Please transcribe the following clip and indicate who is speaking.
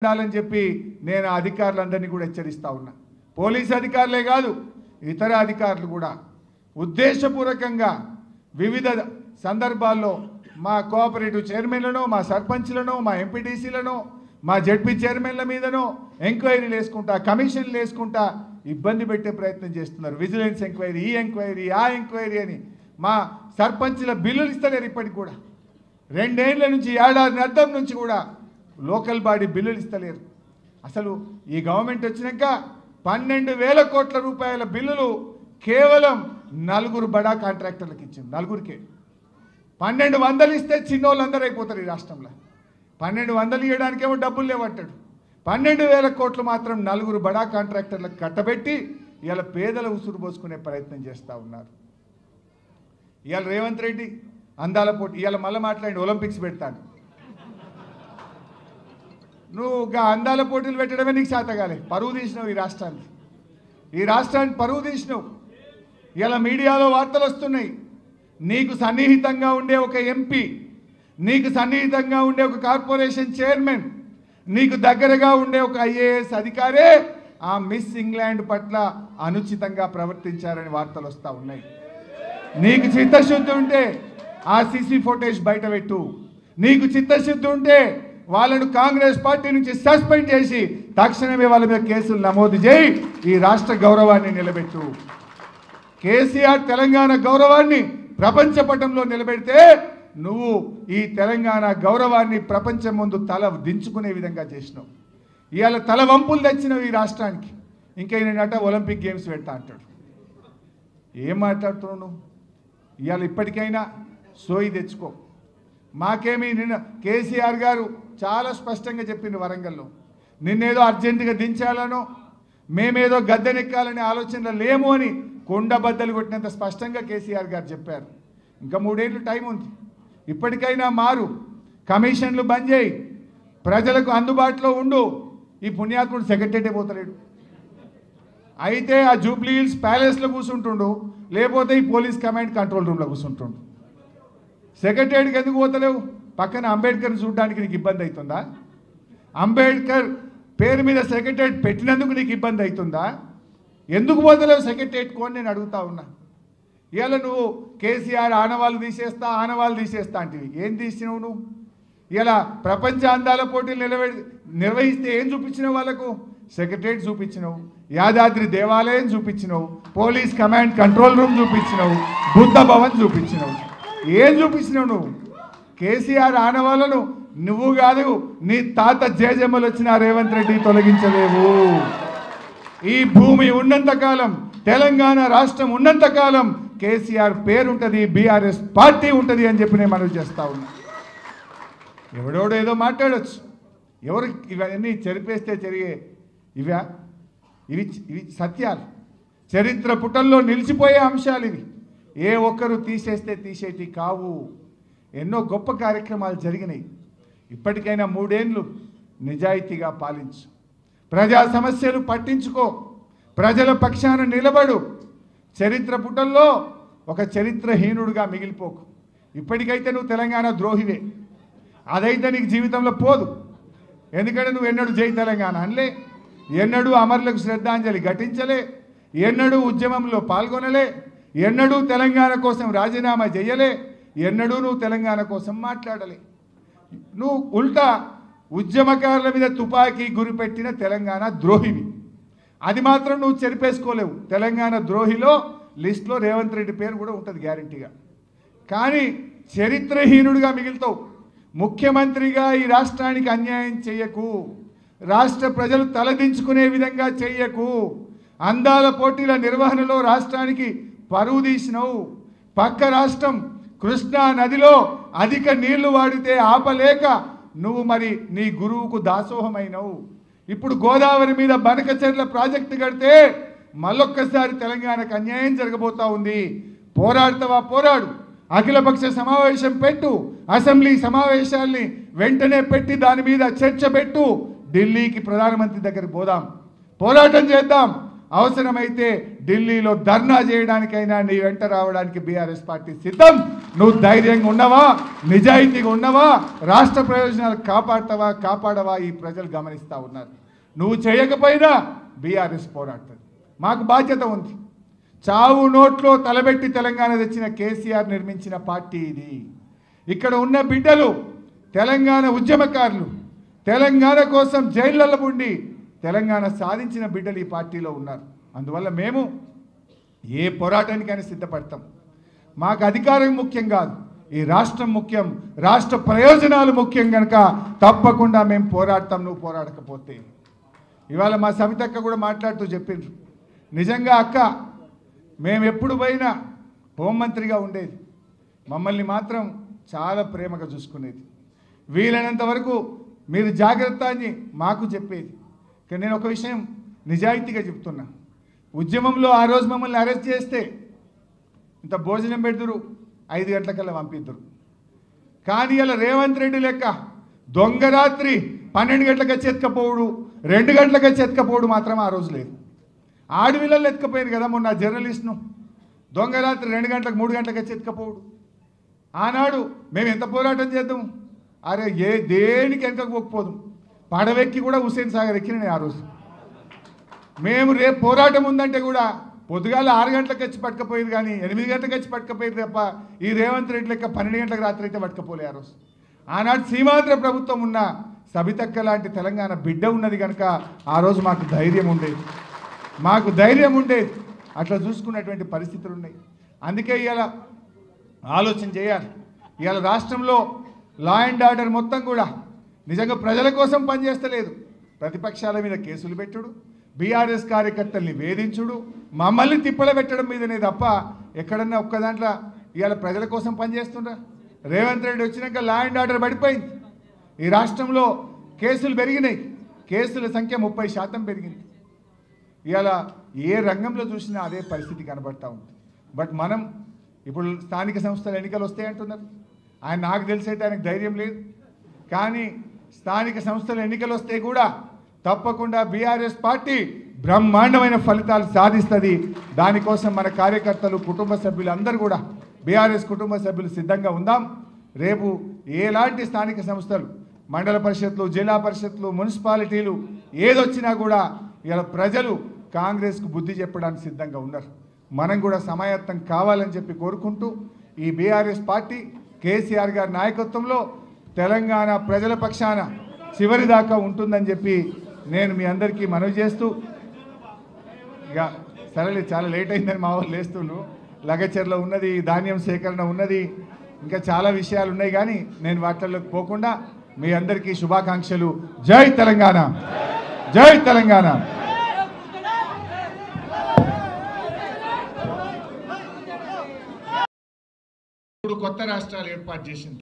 Speaker 1: ఉండాలని చెప్పి నేను అధికారులందరినీ కూడా హెచ్చరిస్తా ఉన్నా. పోలీస్ అధికారులే కాదు ఇతర అధికారులు కూడా ఉద్దేశపూర్వకంగా వివిధ సందర్భాల్లో మా కోఆపరేటివ్ చైర్మన్లను, మా సర్పంచ్లను, మా ఎంపీటీసీలను, మా జడ్పీ చైర్మన్ల మీదనో ఎంక్వైరీలు వేసుకుంటా, కమిషన్లు వేసుకుంటా ఇబ్బంది పెట్టే ప్రయత్నం చేస్తున్నారు. విజిలెన్స్ ఎంక్వైరీ, ఈ ఎంక్వైరీ, ఆ ఎంక్వైరీ అని మా సర్పంచ్ల బిల్లులు ఇస్తలేరు. ఇప్పటికి కూడా 2 ఏళ్ల నుంచి, ఏడాది అర్థం నుంచి కూడా లోకల్ బాడీ బిల్లులు ఇస్తలేరు. అసలు ఈ గవర్నమెంట్ వచ్చినాక 12,000 కోట్ల రూపాయల బిల్లులు కేవలం 4 బడా కాంట్రాక్టర్లకు ఇచ్చింది. 4కే 1200 ఇస్తే చిన్నోళ్ళందరూ అయిపోతారు. ఈ రాష్ట్రంలో 1200 ఇవ్వడానికేమో డబ్బులు లేవంటాడు. 12,000 కోట్లు మాత్రం 4 బడా కాంట్రాక్టర్లకు కట్టబెట్టి ఇవాళ పేదల ఉసురు పోసుకునే ప్రయత్నం చేస్తూ ఉన్నారు. ఇవాళ రేవంత్ రెడ్డి అందాల పోటీ ఇవాళ మళ్ళీ మాట్లాడి ఒలింపిక్స్ పెడతాను. నువ్వు అందాల పోటీలు పెట్టడమే నీకు శాతగాలే. పరువు తీసినావు ఈ రాష్ట్రాన్ని పరువు తీసినావు. ఇలా మీడియాలో వార్తలు వస్తున్నాయి. నీకు సన్నిహితంగా ఉండే ఒక ఎంపీ, నీకు సన్నిహితంగా ఉండే ఒక కార్పొరేషన్ చైర్మన్, నీకు దగ్గరగా ఉండే ఒక IAS అధికారే ఆ మిస్ ఇంగ్లాండ్ పట్ల అనుచితంగా ప్రవర్తించారని వార్తలు వస్తూ ఉన్నాయి. నీకు చిత్తశుద్ధి ఉంటే ఆ CC ఫుటేజ్ బయట పెట్టు. నీకు చిత్తశుద్ధి ఉంటే వాళ్ళను కాంగ్రెస్ పార్టీ నుంచి సస్పెండ్ చేసి తక్షణమే వాళ్ళ మీద కేసులు నమోదు చేయి. ఈ రాష్ట్ర గౌరవాన్ని నిలబెట్టు. కేసీఆర్ తెలంగాణ గౌరవాన్ని ప్రపంచ పటంలో నిలబెడితే నువ్వు ఈ తెలంగాణ గౌరవాన్ని ప్రపంచం ముందు తల దించుకునే విధంగా చేసినావు. ఇవాళ తల వంపులు తెచ్చినావు ఈ రాష్ట్రానికి. ఇంకా ఏంటంటే ఒలింపిక్ గేమ్స్ పెడతా అంటాడు. ఏం మాట్లాడుతున్నావు నువ్వు? ఇవాళ ఇప్పటికైనా సోయి తెచ్చుకో. మాకేమీ నిన్న కేసీఆర్ గారు చాలా స్పష్టంగా చెప్పింది వరంగల్లో. నిన్నేదో అర్జెంటుగా దించాలనో మేమేదో గద్దెనెక్కాలనే ఆలోచనలో లేము అని కొండబద్దలు కొట్టినంత స్పష్టంగా కేసీఆర్ గారు చెప్పారు. ఇంకా 3 ఏళ్ళు టైం ఉంది. ఇప్పటికైనా మారు, కమిషన్లు బంద్ చేయి, ప్రజలకు అందుబాటులో ఉండు. ఈ పుణ్యాత్ముడు సెక్రటరీ పోతలేడు. అయితే ఆ జూబ్లీ హిల్స్ ప్యాలెస్లో కూర్చుంటుండు, లేకపోతే ఈ పోలీస్ కమాండ్ కంట్రోల్ రూమ్లో కూర్చుంటుండు. సెక్రటరీకి ఎందుకు పోతలేవు? పక్కన అంబేద్కర్ని చూడడానికి నీకు ఇబ్బంది అవుతుందా? అంబేద్కర్ పేరు మీద సెక్రటరీ పెట్టినందుకు నీకు ఇబ్బంది అవుతుందా? ఎందుకు పోతలేవు సెక్రటరీకి అని నేను అడుగుతా ఉన్నా. ఇవాళ నువ్వు కేసీఆర్ ఆనవాళ్ళు తీసేస్తా అంటివి. ఏం తీసినావు నువ్వు? ఇలా ప్రపంచ అందాల పోటీలు నిర్వహిస్తే ఏం చూపించినావు వాళ్ళకు? సెక్రటరీ చూపించినావు, యాదాద్రి దేవాలయం చూపించినావు, పోలీస్ కమాండ్ కంట్రోల్ రూమ్ చూపించినావు, బుద్ధ భవన్ చూపించినావు. ఏం చూపించినావు నువ్వు? కేసీఆర్ ఆనవాళ్ళను నువ్వు కాదు, నీ తాత జేజమ్మలు వచ్చిన రేవంత్ రెడ్డి తొలగించలేవు. ఈ భూమి ఉన్నంతకాలం, తెలంగాణ రాష్ట్రం ఉన్నంతకాలం కేసీఆర్ పేరుంటుంది, BRS పార్టీ ఉంటుంది అని చెప్పి నేను మనవి చేస్తా ఉన్నా. ఎవడోడో ఏదో మాట్లాడచ్చు. ఎవరు ఇవన్నీ చెరిపేస్తే జరిగే ఇవి సత్యాలు, చరిత్ర పుటల్లో నిలిచిపోయే అంశాలు ఇవి. ఏ ఒక్కరు తీసేటి కావు. ఎన్నో గొప్ప కార్యక్రమాలు జరిగినాయి. ఇప్పటికైనా 3 ఏళ్ళు నిజాయితీగా పాలించు, ప్రజా సమస్యలు పట్టించుకో, ప్రజల పక్షాన నిలబడు. చరిత్ర పుటల్లో ఒక చరిత్రహీనుడుగా మిగిలిపోకు. ఇప్పటికైతే నువ్వు తెలంగాణ ద్రోహివే. అదైతే నీకు జీవితంలో పోదు. ఎందుకంటే నువ్వు ఎన్నడూ జై తెలంగాణ అనలే, ఎన్నడూ అమరులకు శ్రద్ధాంజలి ఘటించలే, ఎన్నడూ ఉద్యమంలో పాల్గొనలే, ఎన్నడూ తెలంగాణ కోసం రాజీనామా చేయలే, ఎన్నడూ నువ్వు తెలంగాణ కోసం మాట్లాడలే. నువ్వు ఉల్టా ఉద్యమకారుల మీద తుపాకీ గురిపెట్టిన తెలంగాణ ద్రోహివి. అది మాత్రం నువ్వు చెరిపేసుకోలేవు. తెలంగాణ ద్రోహిలో లిస్టులో రేవంత్ రెడ్డి పేరు కూడా ఉంటుంది గ్యారంటీగా. కానీ చరిత్రహీనుడిగా మిగులుతావు. ముఖ్యమంత్రిగా ఈ రాష్ట్రానికి అన్యాయం చేయకు, రాష్ట్ర ప్రజలు తలదించుకునే విధంగా చేయకు. అందాల పోటీల నిర్వహణలో రాష్ట్రానికి పరువు తీసినవు. పక్క రాష్ట్రం కృష్ణా నదిలో అధిక నీళ్లు వాడితే ఆపలేక నువ్వు మరి నీ గురువుకు దాసోహమైనవు. ఇప్పుడు గోదావరి మీద బనకచెర్ల ప్రాజెక్టు కడితే మళ్ళొక్కసారి తెలంగాణకు అన్యాయం జరగబోతా ఉంది. పోరాడతావా? పోరాడు. అఖిలపక్ష సమావేశం పెట్టు, అసెంబ్లీ సమావేశాల్ని వెంటనే పెట్టి దాని మీద చర్చ పెట్టు. ఢిల్లీకి ప్రధానమంత్రి దగ్గరికి పోదాం, పోరాటం చేద్దాం. అవసరమైతే ఢిల్లీలో ధర్నా చేయడానికైనా నీ వెంట రావడానికి బీఆర్ఎస్ పార్టీ సిద్ధం. నువ్వు ధైర్యంగా ఉన్నవా, నిజాయితీగా ఉన్నవా, రాష్ట్ర ప్రయోజనాలు కాపాడవా ఈ ప్రజలు గమనిస్తూ ఉన్నారు. నువ్వు చేయకపోయినా బీఆర్ఎస్ పోరాడుతుంది. మాకు బాధ్యత ఉంది. చావు నోట్లో తలబెట్టి తెలంగాణ తెచ్చిన కేసీఆర్ నిర్మించిన పార్టీ ఇది. ఇక్కడ ఉన్న బిడ్డలు తెలంగాణ ఉద్యమకారులు, తెలంగాణ కోసం జైళ్లలో ఉండి తెలంగాణ సాధించిన బిడ్డలు ఈ పార్టీలో ఉన్నారు. అందువల్ల మేము ఏ పోరాటానికైనా సిద్ధపడతాం. మాకు అధికారం ముఖ్యం కాదు, ఈ రాష్ట్రం ముఖ్యం, రాష్ట్ర ప్రయోజనాలు ముఖ్యం కనుక తప్పకుండా మేము పోరాడతాం. నువ్వు పోరాడకపోతే ఇవాళ మా సవితక్క కూడా మాట్లాడుతూ చెప్పిండ్రు, నిజంగా అక్క మేము ఎప్పుడు పోయినా హోంమంత్రిగా ఉండేది, మమ్మల్ని మాత్రం చాలా ప్రేమగా చూసుకునేది, వీలైనంత వరకు మీరు జాగ్రత్త అని మాకు చెప్పేది. కానీ నేను ఒక విషయం నిజాయితీగా చెప్తున్నా, ఉద్యమంలో ఆ రోజు మమ్మల్ని అరెస్ట్ చేస్తే ఇంత భోజనం పెడుతురు, 5 గంటలకల్లా పంపిద్దరు. కానీ ఇలా రేవంత్ రెడ్డి లెక్క దొంగరాత్రి 12 గంటలకు వచ్చి ఎత్తుకపోవడు, 2 గంటలకు వచ్చి ఎత్తుకపోవడు మాత్రం ఆ రోజు లేదు. ఆడవిల్లలు ఎత్తుకపోయింది కదా మొన్న జర్నలిస్ట్ను, దొంగరాత్రి 2 గంటలకు 3 గంటలకు వచ్చి ఎత్తుకపోవడు. ఆనాడు మేము ఎంత పోరాటం చేద్దాం, అరే దేనికి వెనకకు పోకపోదు, పడవెక్కి కూడా హుస్సేన్ సాగర్ ఎక్కిన ఆ రోజు. మేము రేపు పోరాటం ఉందంటే కూడా పొద్దుగాల 6 గంటలకు వచ్చి పట్టుకపోయేది, కానీ 8 గంటలకు వచ్చి పట్టుకపోయేది తప్ప ఈ రేవంత్ రెడ్డి లెక్క 12 గంటలకు రాత్రి అయితే పట్టుకపోలే ఆ రోజు. ఆనాడు సీమాంధ్ర ప్రభుత్వం ఉన్న సబితక్క లాంటి తెలంగాణ బిడ్డ ఉన్నది కనుక ఆ రోజు మాకు ధైర్యం ఉండేది, అట్లా చూసుకున్నటువంటి పరిస్థితులు ఉన్నాయి. అందుకే ఇవాళ ఆలోచన చేయాలి. ఇవాళ రాష్ట్రంలో లా అండ్ ఆర్డర్ మొత్తం కూడా నిజంగా ప్రజల కోసం పనిచేస్తలేదు. ప్రతిపక్షాల మీద కేసులు పెట్టుడు, బీఆర్ఎస్ కార్యకర్తల్ని వేధించుడు, మమ్మల్ని తిప్పల పెట్టడం మీదనే తప్ప ఎక్కడన్నా ఒక్క దాంట్లో ఇవాళ ప్రజల కోసం పనిచేస్తుండ్రా? రేవంత్ రెడ్డి వచ్చినాక లా అండ్ ఆర్డర్ పడిపోయింది. ఈ రాష్ట్రంలో కేసులు పెరిగినాయి, కేసుల సంఖ్య 30% పెరిగింది. ఇవాళ ఏ రంగంలో చూసినా అదే పరిస్థితి కనబడతా ఉంది. బట్ మనం ఇప్పుడు స్థానిక సంస్థల ఎన్నికలు వస్తాయంటున్నారు. నాకు తెలిసైతే ఆయనకు ధైర్యం లేదు, కానీ స్థానిక సంస్థల ఎన్నికలు వస్తే కూడా తప్పకుండా బీఆర్ఎస్ పార్టీ బ్రహ్మాండమైన ఫలితాలు సాధిస్తుంది. దానికోసం మన కార్యకర్తలు, కుటుంబ సభ్యులు అందరూ కూడా, బీఆర్ఎస్ కుటుంబ సభ్యులు సిద్ధంగా ఉందాం. రేపు ఎలాంటి స్థానిక సంస్థలు, మండల పరిషత్లు, జిల్లా పరిషత్లు, మున్సిపాలిటీలు ఏదొచ్చినా కూడా ఇలా ప్రజలు కాంగ్రెస్కు బుద్ధి చెప్పడానికి సిద్ధంగా ఉన్నారు. మనం కూడా సమాయత్తం కావాలని చెప్పి కోరుకుంటూ ఈ బీఆర్ఎస్ పార్టీ కేసీఆర్ గారి నాయకత్వంలో తెలంగాణ ప్రజల పక్షాన చివరి దాకా ఉంటుందని చెప్పి నేను మీ అందరికీ మనవి చేస్తూ, ఇక సరేలే చాలా లేట్ అయిందని మా వాళ్ళు లేస్తుండ్రు, లగచర్లో ఉన్నది, ధాన్యం సేకరణ ఉన్నది, ఇంకా చాలా విషయాలు ఉన్నాయి. కానీ నేను వాటిల్లోకి పోకుండా మీ అందరికీ శుభాకాంక్షలు. జై తెలంగాణ, జై తెలంగాణ. కొత్త రాష్ట్రాలు ఏర్పాటు చేసింది.